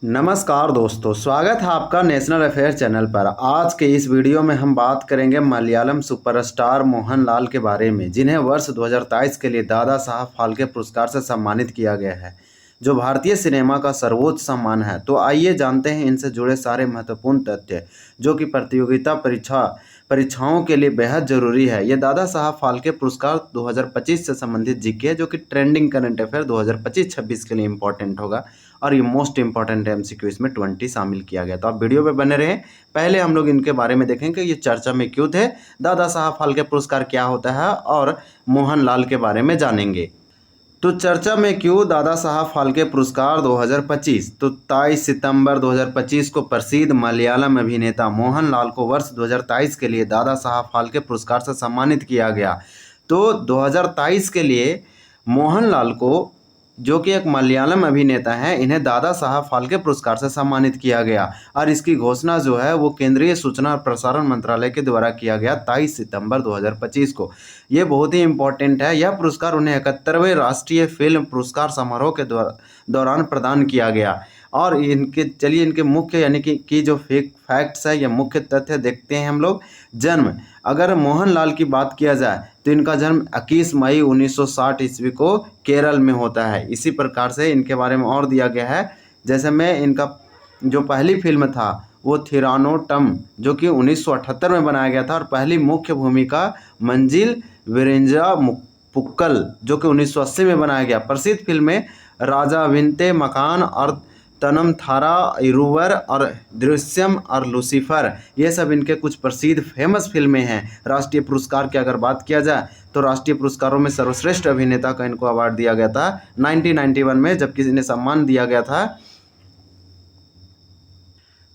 नमस्कार दोस्तों, स्वागत है आपका नेशनल अफेयर चैनल पर। आज के इस वीडियो में हम बात करेंगे मलयालम सुपरस्टार मोहनलाल के बारे में, जिन्हें वर्ष 2023 के लिए दादा साहब फाल्के पुरस्कार से सम्मानित किया गया है, जो भारतीय सिनेमा का सर्वोच्च सम्मान है। तो आइए जानते हैं इनसे जुड़े सारे महत्वपूर्ण तथ्य, जो कि प्रतियोगिता परीक्षाओं के लिए बेहद जरूरी है। ये दादा साहब फाल्के पुरस्कार 2025 से संबंधित जीके है, जो कि ट्रेंडिंग करंट अफेयर 2025-26 के लिए इंपॉर्टेंट होगा और ये मोस्ट इंपॉर्टेंट एमसीक्यू इसमें 20 शामिल किया गया। तो आप वीडियो पे बने रहें। पहले हम लोग इनके बारे में देखेंगे कि ये चर्चा में क्यों थे, दादा साहब फाल्के पुरस्कार क्या होता है और मोहनलाल के बारे में जानेंगे। तो चर्चा में क्यों दादा साहब फाल्के पुरस्कार 2025। तो 23 सितंबर 2025 को प्रसिद्ध मलयालम अभिनेता मोहनलाल को वर्ष 2023 के लिए दादा साहब फाल्के पुरस्कार से सम्मानित किया गया। तो 2023 के लिए मोहनलाल को, जो कि एक मलयालम अभिनेता हैं, इन्हें दादा साहब फाल्के पुरस्कार से सम्मानित किया गया और इसकी घोषणा जो है वो केंद्रीय सूचना और प्रसारण मंत्रालय के द्वारा किया गया 23 सितंबर 2025 को। ये बहुत ही इम्पोर्टेंट है। यह पुरस्कार उन्हें 71वें राष्ट्रीय फिल्म पुरस्कार समारोह के दौरान प्रदान किया गया। और इनके मुख्य यानी कि जो फैक्ट्स है या मुख्य तथ्य देखते हैं हम लोग। जन्म, अगर मोहनलाल की बात किया जाए तो इनका जन्म 21 मई 1960 ईस्वी को केरल में होता है। इसी प्रकार से इनके बारे में और दिया गया है, जैसे में इनका जो पहली फिल्म था वो थिरानोटम, जो कि 1978 में बनाया गया था, और पहली मुख्य भूमिका मंजिल विरेंजा पुक्कल, जो कि 1980 में बनाया गया। प्रसिद्ध फिल्में राजा विंते मकान और तनम थारा इरुवर और दृश्यम और लूसीफर, ये सब इनके कुछ प्रसिद्ध फेमस फिल्में हैं। राष्ट्रीय पुरस्कार की अगर बात किया जाए तो राष्ट्रीय पुरस्कारों में सर्वश्रेष्ठ अभिनेता का इनको अवार्ड दिया गया था 1991 में, जबकि इन्हें सम्मान दिया गया था।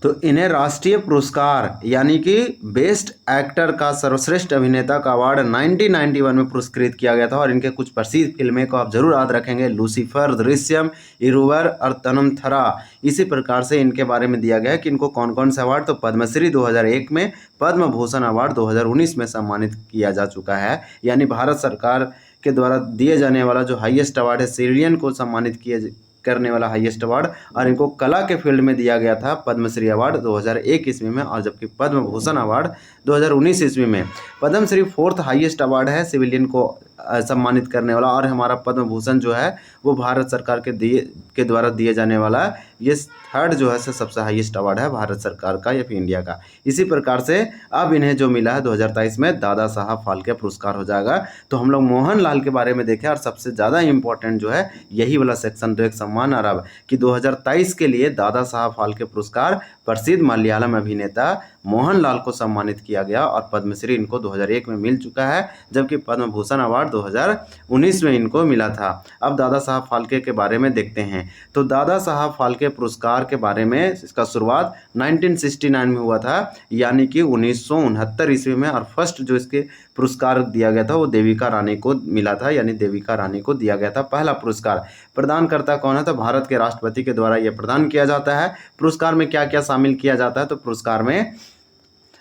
तो इन्हें राष्ट्रीय पुरस्कार यानी कि बेस्ट एक्टर का सर्वश्रेष्ठ अभिनेता का अवार्ड 1991 में पुरस्कृत किया गया था। और इनके कुछ प्रसिद्ध फिल्में को आप जरूर याद रखेंगे, लूसीफर, दृश्यम, इरुवर और तनम थरा। इसी प्रकार से इनके बारे में दिया गया है कि इनको कौन कौन से अवार्ड, तो पद्मश्री 2001 में, पद्म भूषण अवार्ड 2019 में सम्मानित किया जा चुका है। यानी भारत सरकार के द्वारा दिए जाने वाला जो हाईएस्ट अवार्ड है, सिविलियन को सम्मानित करने वाला हाईएस्ट अवार्ड, और इनको कला के फील्ड में दिया गया था पद्मश्री अवार्ड 2001 ईस्वी में, और जबकि पद्म भूषण अवार्ड 2019 ईस्वी में। पद्मश्री 4th हाईएस्ट अवार्ड है सिविलियन को सम्मानित करने वाला, और हमारा पद्म भूषण जो है वो भारत सरकार के द्वारा दिए जाने वाला ये 3rd जो है सबसे हाईएस्ट अवार्ड है भारत सरकार का या फिर इंडिया का। इसी प्रकार से अब इन्हें जो मिला है 2023 में दादा साहब फाल्के पुरस्कार हो जाएगा। तो हम लोग मोहनलाल के बारे में देखें, और सबसे ज़्यादा इंपॉर्टेंट जो है यही वाला सेक्शन, तो एक सम्मान और अब कि 2023 के लिए दादा साहब फाल्के पुरस्कार प्रसिद्ध मलयालम अभिनेता मोहनलाल को सम्मानित किया गया, और पद्मश्री इनको 2001 में मिल चुका है, जबकि पद्म भूषण अवार्ड 2019 में इनको मिला था। अब दादा साहब फाल्के के बारे में देखते हैं। तो दादा साहब फाल्के पुरस्कार के बारे में इसका शुरुआत 1969 में हुआ था, यानी कि 1969 ईस्वी में, और फर्स्ट जो इसके पुरस्कार दिया गया था वो देविका रानी को मिला था, यानी देविका रानी को दिया गया था पहला पुरस्कार। प्रदानकर्ता कौन है, तो भारत के राष्ट्रपति के द्वारा यह प्रदान किया जाता है। पुरस्कार में क्या क्या शामिल किया जाता है, तो पुरस्कार में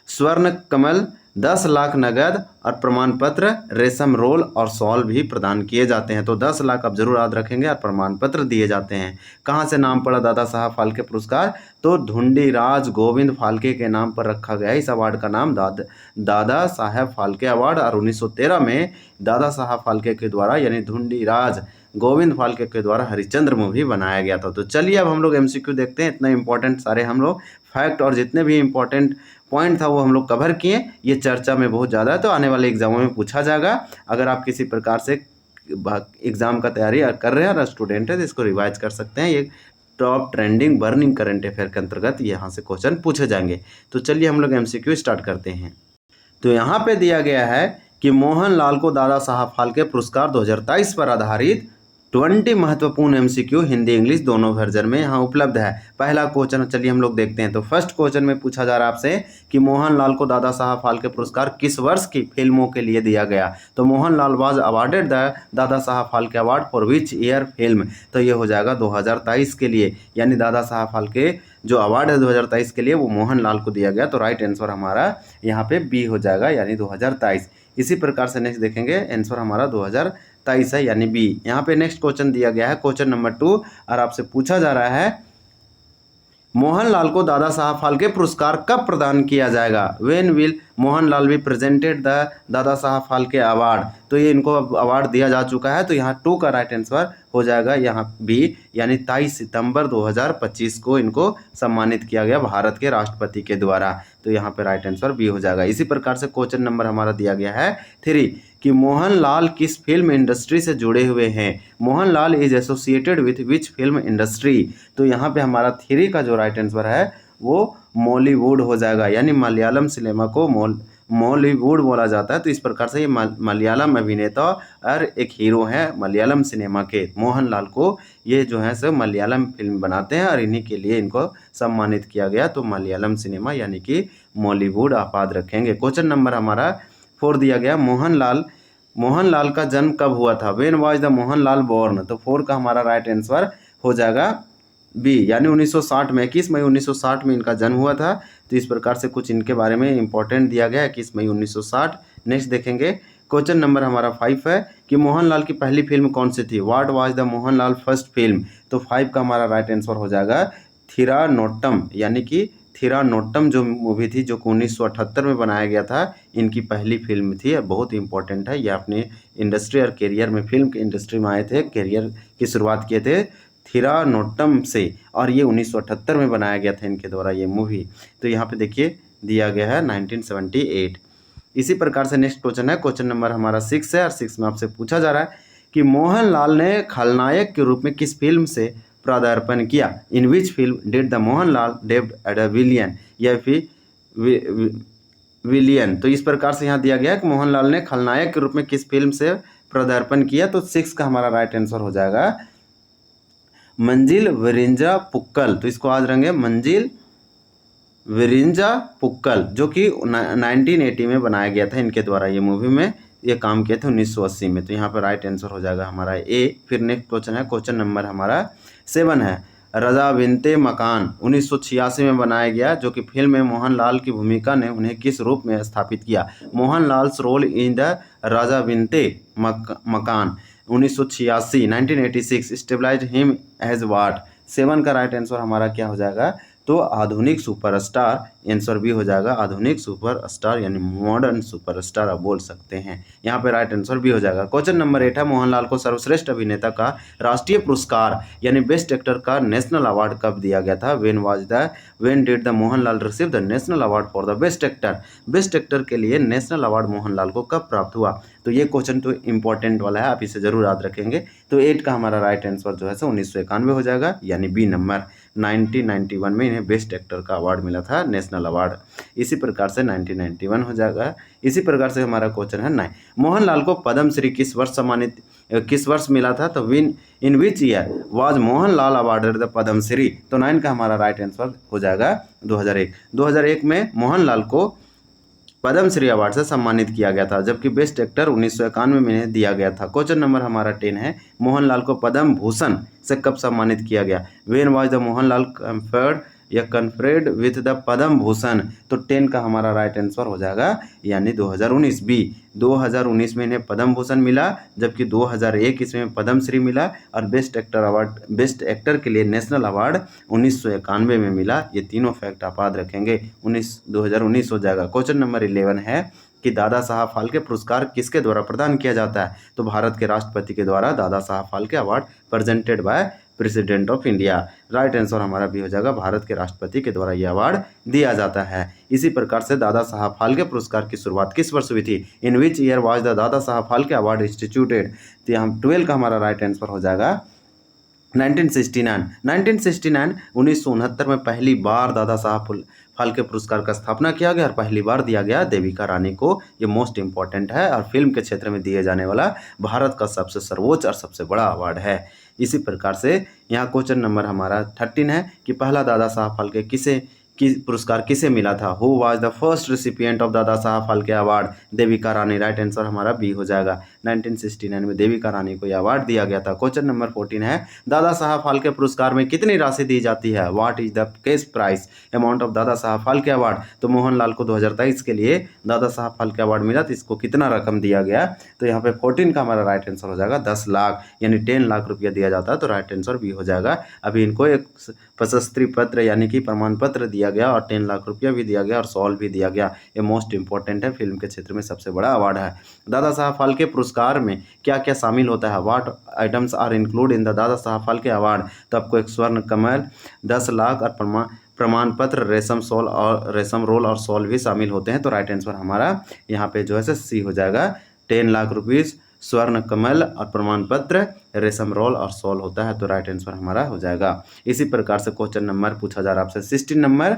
स्वर्ण कमल, 10 लाख नगद और प्रमाण पत्र, रेशम रोल और शॉल भी प्रदान किए जाते हैं। तो 10 लाख आप जरूर याद रखेंगे और प्रमाण पत्र दिए जाते हैं। कहाँ से नाम पड़ा दादा साहब फाल्के पुरस्कार, तो ढूंढीराज गोविंद फाल्के के नाम पर रखा गया है। इस अवार्ड का नाम दादा साहब फाल्के अवार्ड, और 1913 में दादा साहब फाल्के के द्वारा यानी ढूंढीराज गोविंद फाल्के के द्वारा हरिश्चंद्र मूवी बनाया गया था। तो चलिए अब हम लोग एमसीक्यू देखते हैं। इतना इंपॉर्टेंट सारे हम लोग फैक्ट और जितने भी इंपॉर्टेंट पॉइंट था वो हम लोग कवर किए। ये चर्चा में बहुत ज़्यादा है, तो आने वाले एग्जामों में पूछा जाएगा। अगर आप किसी प्रकार से एग्ज़ाम का तैयारी कर रहे हैं और स्टूडेंट है तो इसको रिवाइज कर सकते हैं। ये top trending burning current affair के अंतर्गत यहाँ से क्वेश्चन पूछे जाएंगे। तो चलिए हम लोग एमसीक्यू स्टार्ट करते हैं। तो यहाँ पे दिया गया है कि मोहनलाल को दादा साहब फाल्के पुरस्कार 2023 पर आधारित 20 महत्वपूर्ण एमसीक्यू हिंदी इंग्लिश दोनों वर्जन में यहाँ उपलब्ध है। पहला क्वेश्चन चलिए हम लोग देखते हैं। तो फर्स्ट क्वेश्चन में पूछा जा रहा है आपसे कि मोहनलाल को दादा साहब फाल्के पुरस्कार किस वर्ष की फिल्मों के लिए दिया गया। तो Mohanlal was awarded the Dada Saheb Phalke award for which year film, तो ये हो जाएगा 2023 के लिए, यानी दादा साहब फाल्के जो अवार्ड है 2023 के लिए वो मोहनलाल को दिया गया। तो राइट आंसर हमारा यहाँ पे बी हो जाएगा, यानी 2023। इसी प्रकार से नेक्स्ट देखेंगे, आंसर हमारा 2023 है, यानी बी। यहाँ पे नेक्स्ट क्वेश्चन दिया गया है क्वेश्चन नंबर 2, और आपसे पूछा जा रहा है मोहनलाल को दादा साहब फाल्के पुरस्कार कब प्रदान किया जाएगा? When will Mohanlal be presented the Dada Saheb Phalke award? तो ये इनको अब अवार्ड दिया जा चुका है, तो यहाँ 2 का राइट आंसर हो जाएगा यहाँ बी, यानी 23 सितंबर 2025 को इनको सम्मानित किया गया भारत के राष्ट्रपति के द्वारा। तो यहाँ पे राइट आंसर बी हो जाएगा। इसी प्रकार से क्वेश्चन नंबर हमारा दिया गया है 3 कि मोहनलाल किस फिल्म इंडस्ट्री से जुड़े हुए हैं? Mohanlal is associated with which film industry? तो यहाँ पे हमारा 3 का जो राइट आंसर है वो मॉलीवुड हो जाएगा, यानी मलयालम सिनेमा को मॉलीवुड बोला जाता है। तो इस प्रकार से ये मलयालम अभिनेता और एक हीरो हैं मलयालम सिनेमा के, मोहनलाल को ये जो है सब मलयालम फिल्म बनाते हैं और इन्हीं के लिए इनको सम्मानित किया गया। तो मलयालम सिनेमा यानी कि मॉलीवुड आप याद रखेंगे। क्वेश्चन नंबर हमारा 4 दिया गया, मोहनलाल का जन्म कब हुआ था? When was the Mohanlal born? तो 4 का हमारा राइट आंसर हो जाएगा बी, यानी 1960 में 21 मई 1960 में इनका जन्म हुआ था। तो इस प्रकार से कुछ इनके बारे में इंपॉर्टेंट दिया गया है, 21 मई 1960। नेक्स्ट देखेंगे क्वेश्चन नंबर हमारा 5 है कि मोहनलाल की पहली फिल्म कौन सी थी? What was the Mohanlal first film? तो 5 का हमारा राइट आंसर हो जाएगा थिरानोट्टम, यानी कि थिरानोट्टम जो मूवी थी जो कि 1978 में बनाया गया था, इनकी पहली फिल्म थी। बहुत इंपॉर्टेंट है, ये अपने इंडस्ट्री और करियर में फिल्म की इंडस्ट्री में आए थे, करियर की शुरुआत किए थे थिरानोट्टम से, और ये 1978 में बनाया गया था इनके द्वारा ये मूवी। तो यहाँ पे देखिए दिया गया है 1978। इसी प्रकार से नेक्स्ट क्वेश्चन है, क्वेश्चन नंबर हमारा 6 है और 6 में आपसे पूछा जा रहा है कि मोहनलाल ने खलनायक के रूप में किस फिल्म से पदार्पण किया? In which film did the Mohanlal debuted as a villain या फिर विलियन? तो इस प्रकार से यहाँ दिया गया है कि मोहनलाल ने खलनायक के रूप में किस फिल्म से पदार्पण किया। तो 6 का हमारा राइट आंसर हो जाएगा मंजिल विरिंजा पुक्कल। तो इसको आज रखेंगे मंजिल विरिंजा पुक्कल, जो कि 1980 में बनाया गया था इनके द्वारा। ये मूवी में ये काम किए थे 1980 में। तो यहाँ पर राइट आंसर हो जाएगा हमारा ए। फिर नेक्स्ट क्वेश्चन है, क्वेश्चन नंबर हमारा 7 है, रजा बिनते मकान 1986 में बनाया गया, जो कि फिल्म में मोहनलाल की भूमिका ने उन्हें किस रूप में स्थापित किया? मोहनलाल्स रोल इन द राजा बिनते मकान 1986 1986 स्टेबलाइज हिम एज वाट? 7 का राइट आंसर हमारा क्या हो जाएगा? तो आधुनिक सुपरस्टार। आंसर भी हो जाएगा आधुनिक सुपरस्टार, यानी मॉडर्न सुपरस्टार आप बोल सकते हैं। यहाँ पे राइट आंसर भी हो जाएगा। क्वेश्चन नंबर 8 है, मोहनलाल को सर्वश्रेष्ठ अभिनेता का राष्ट्रीय पुरस्कार यानी बेस्ट एक्टर का नेशनल अवार्ड कब दिया गया था? When did the Mohanlal receive the national award for the best actor? Best actor के लिए नेशनल अवार्ड मोहनलाल को कब प्राप्त हुआ? तो ये क्वेश्चन तो इंपॉर्टेंट वाला है, आप इसे जरूर याद रखेंगे। तो 8 का हमारा राइट आंसर जो है 1991 हो जाएगा, यानी बी नंबर। 1991 में इन्हें बेस्ट एक्टर का अवार्ड मिला था, नेशनल अवार्ड। इसी प्रकार से 1991 हो जाएगा। इसी प्रकार से हमारा क्वेश्चन है 9, मोहनलाल को पद्मश्री किस वर्ष मिला था? तो in which year was Mohanlal awarded the Padmashri? तो 9 का हमारा राइट आंसर हो जाएगा 2001। 2001 में मोहनलाल को पद्मश्री अवार्ड से सम्मानित किया गया था, जबकि बेस्ट एक्टर 1991 में इन्हें दिया गया था। क्वेश्चन नंबर हमारा 10 है, मोहनलाल को पद्म भूषण से कब सम्मानित किया गया? When was the Mohanlal conferred with the Padma Bhushan? तो 10 का हमारा राइट आंसर हो जाएगा, यानी 2019 बी। 2019 में इन्हें पद्म भूषण मिला, जबकि 2001 इसमें पद्मश्री मिला, और बेस्ट एक्टर के लिए नेशनल अवार्ड 1991 में मिला। ये तीनों फैक्ट आप याद रखेंगे। 2019 हो जाएगा। क्वेश्चन नंबर 11 है कि दादा साहब फाल्के पुरस्कार किसके द्वारा प्रदान किया जाता है? तो भारत के राष्ट्रपति के द्वारा दादा Saheb Phalke award presented by president of India. Right answer हमारा भी हो जाएगा, भारत के राष्ट्रपति के द्वारा यह अवार्ड दिया जाता है। इसी प्रकार से दादा साहब फाल्के पुरस्कार की शुरुआत किस वर्ष हुई थी? इन which year was the Dada Saheb Phalke award instituted? तो यहाँ 12 का हमारा राइट आंसर हो जाएगा 1969। 1969 में पहली बार दादा साहब फाल्के पुरस्कार का स्थापना किया गया और पहली बार दिया गया देविका रानी को। ये मोस्ट इंपॉर्टेंट है और फिल्म के क्षेत्र में दिए जाने वाला भारत का सबसे सर्वोच्च और सबसे बड़ा अवार्ड है। इसी प्रकार से यहाँ क्वेश्चन नंबर हमारा 13 है कि पहला दादा साहब फाल्के पुरस्कार किसे मिला था? Who was the first recipient of दादा Saheb Phalke award? Devika Rani. Right answer हमारा बी हो जाएगा। 1969 में देविका रानी को यह अवार्ड दिया गया था। क्वेश्चन नंबर 14 है, दादा साहब फाल्के पुरस्कार में कितनी राशि दी जाती है? What is the cash price amount of दादा साहब फाल्के अवार्ड? तो मोहनलाल को 2023 के लिए दादा साहब फाल्के अवार्ड मिला, तो इसको कितना रकम दिया गया? तो यहाँ पे 14 का हमारा राइट आंसर हो जाएगा 10 लाख, यानी 10 लाख रुपया दिया जाता है, तो राइट आंसर भी हो जाएगा। अभी इनको एक प्रशस्ति पत्र यानी कि प्रमाण पत्र दिया गया और 10 लाख रुपया भी दिया गया और शॉल भी दिया गया। ये मोस्ट इंपॉर्टेंट है, फिल्म के क्षेत्र में सबसे बड़ा अवार्ड है। दादा साहब फाल्के पुरस्कार में क्या क्या शामिल होता है? What items are include in the Dada Saheb Phalke award? तो आपको एक स्वर्ण कमल, 10 लाख और प्रमाण पत्र, रेशम शॉल और रेशम रोल और शॉल भी शामिल होते हैं। तो राइट आंसर हमारा यहाँ पे जो है सी हो जाएगा। 10 लाख रुपीज़, स्वर्ण कमल और प्रमाण पत्र, रेशम रोल और शॉल होता है, तो राइट आंसर हमारा हो जाएगा। इसी प्रकार से क्वेश्चन नंबर पूछा जा रहा है आपसे 16 नंबर,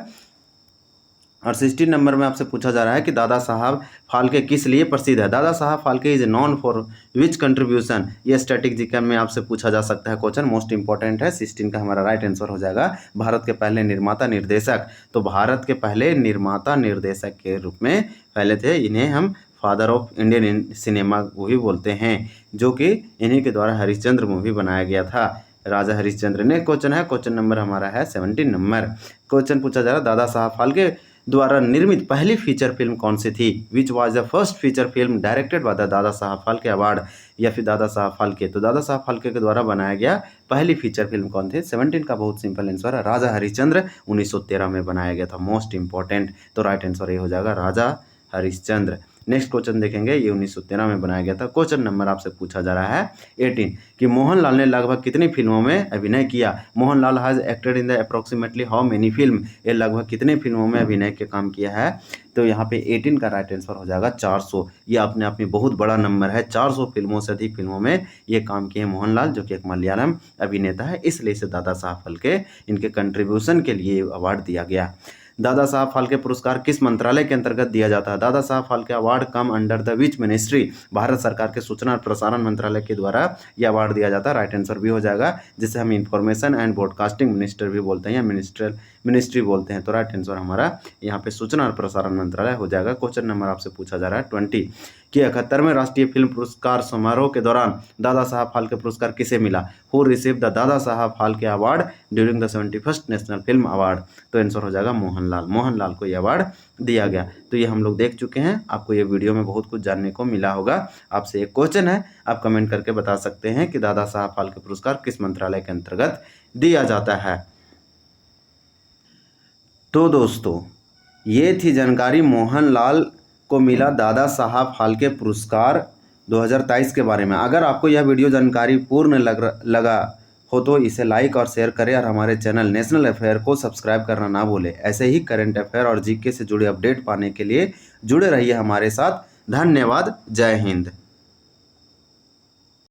और 16 नंबर में आपसे पूछा जा रहा है कि दादा साहब फाल्के किस लिए प्रसिद्ध है? दादा Saheb Phalke is non for which contribution? ये स्टैटिक जीके में आपसे पूछा जा सकता है क्वेश्चन, मोस्ट इंपॉर्टेंट है। 16 का हमारा राइट आंसर हो जाएगा भारत के पहले निर्माता निर्देशक। तो भारत के पहले निर्माता निर्देशक के रूप में पहले थे, इन्हें हम father of Indian cinema movie बोलते हैं, जो कि इन्हीं के द्वारा हरिश्चंद्र मूवी बनाया गया था, राजा हरिश्चंद्र। ने क्वेश्चन है, क्वेश्चन नंबर हमारा है 17 नंबर। क्वेश्चन पूछा जा रहा है दादा साहब फाल्के द्वारा निर्मित पहली फीचर फिल्म कौन सी थी? Which was the first feature film directed by the Dada Saheb Phalke award? या फिर दादा साहब फाल्के, तो दादा साहब फाल्के के द्वारा बनाया गया पहली फीचर फिल्म कौन थी? 17 का बहुत सिंपल आंसर है राजा हरिश्चंद्र, 1913 में बनाया गया था, मोस्ट इंपॉर्टेंट। तो राइट आंसर ये हो जाएगा राजा हरिश्चंद्र। नेक्स्ट क्वेश्चन देखेंगे, ये 1913 में बनाया गया था। क्वेश्चन नंबर आपसे पूछा जा रहा है 18 कि मोहनलाल ने लगभग कितनी फिल्मों में अभिनय किया? Mohanlal has acted in the approximately how many film? ये लगभग कितने फिल्मों में अभिनय के काम किया है? तो यहाँ पे 18 का राइट आंसर हो जाएगा 400। ये अपने आप में बहुत बड़ा नंबर है, 400 फिल्मों से अधिक फिल्मों में ये काम किए मोहनलाल, जो कि एक मलयालम अभिनेता है, इसलिए इसे दादा साहब फाल्के इनके कंट्रीब्यूशन के लिए अवार्ड दिया गया। दादा साहब फाल्के पुरस्कार किस मंत्रालय के अंतर्गत दिया जाता है? दादा Saheb Phalke award come under the which ministry? Bharat सरकार के सूचना और प्रसारण मंत्रालय के द्वारा यह अवार्ड दिया जाता है, राइट आंसर भी हो जाएगा, जिसे हम इंफॉर्मेशन एंड ब्रॉडकास्टिंग मिनिस्टर भी बोलते हैं या मिनिस्ट्री बोलते हैं। तो राइट आंसर हमारा यहाँ पे सूचना और प्रसारण मंत्रालय हो जाएगा। क्वेश्चन नंबर आपसे पूछा जा रहा है 20 कि 71वें राष्ट्रीय फिल्म पुरस्कार समारोह के दौरान दादा साहब फाल्के पुरस्कार किसे मिला? Who receive the Dada Saheb Phalke award during the 71st national film award? तो आंसर हो जाएगा मोहनलाल को यह अवार्ड दिया गया। तो ये हम लोग देख चुके हैं, आपको ये वीडियो में बहुत कुछ जानने को मिला होगा। आपसे एक क्वेश्चन है, आप कमेंट करके बता सकते हैं कि दादा साहब फाल्के पुरस्कार किस मंत्रालय के अंतर्गत दिया जाता है। तो दोस्तों, ये थी जानकारी मोहनलाल को मिला दादा साहब फाल्के पुरस्कार 2023 के बारे में। अगर आपको यह वीडियो जानकारी पूर्ण लगा हो तो इसे लाइक और शेयर करें, और हमारे चैनल नेशनल अफेयर को सब्सक्राइब करना ना भूलें। ऐसे ही करंट अफेयर और जीके से जुड़े अपडेट पाने के लिए जुड़े रहिए हमारे साथ। धन्यवाद। जय हिंद।